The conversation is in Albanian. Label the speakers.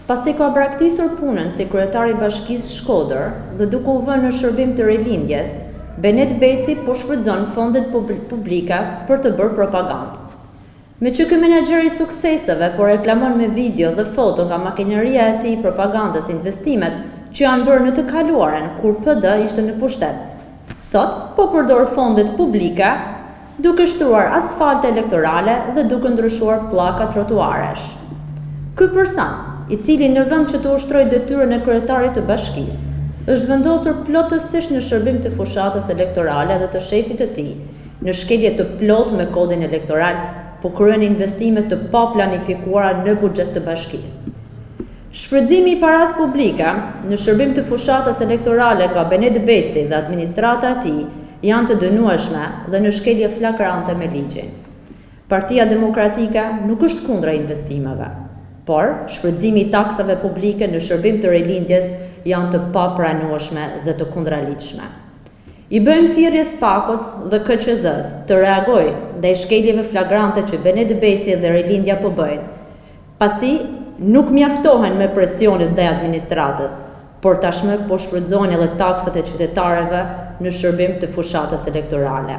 Speaker 1: Pasi ka braktisur punën si kryetari i Bashkisë Shkodër dhe duke u vënë në shërbim të rilindjes, Benet Beci po shfrytëzon fondet publike për të bërë propagandë. Me që ky menaxher i sukseseve po reklamon me video dhe foto nga makineria e tij propagandës investimet që janë bërë në të kaluaren kur PD ishte në pushtet. Sot po përdor fondet publike duke shtruar asfalte elektorale dhe duke ndryshuar pllaka trotuaresh. Ky person, i cili në vend që të ushtrojë detyrën e kryetarit të bashkisë, është vendosur plotësisht në shërbim të fushatës elektorale dhe të shefit të tij, në shkelje të plotë me kodin elektoral, po kryen investime të paplanifikuara në buxhet të bashkisë. Shfrytëzimi i paras publike në shërbim të fushatës elektorale nga Benet Beci dhe administrata e tij janë të dënueshme dhe në shkelje flagrante me ligjin. Partia Demokratike nuk është kundra investimeve, por shfrytëzimi i taksave publike në shërbim të rilindjes janë të papranueshme dhe të kundraligjshme. I bëjmë thirrje SPAK-ut dhe KQZ-s të reagojë ndaj shkeljeve flagrante që Benet Beci dhe rilindja po bëjnë, pasi nuk mjaftohen me presionet ndaj administratës, por tashmë po shfrytëzojnë edhe taksat e qytetarëve në shërbim të fushatës elektorale.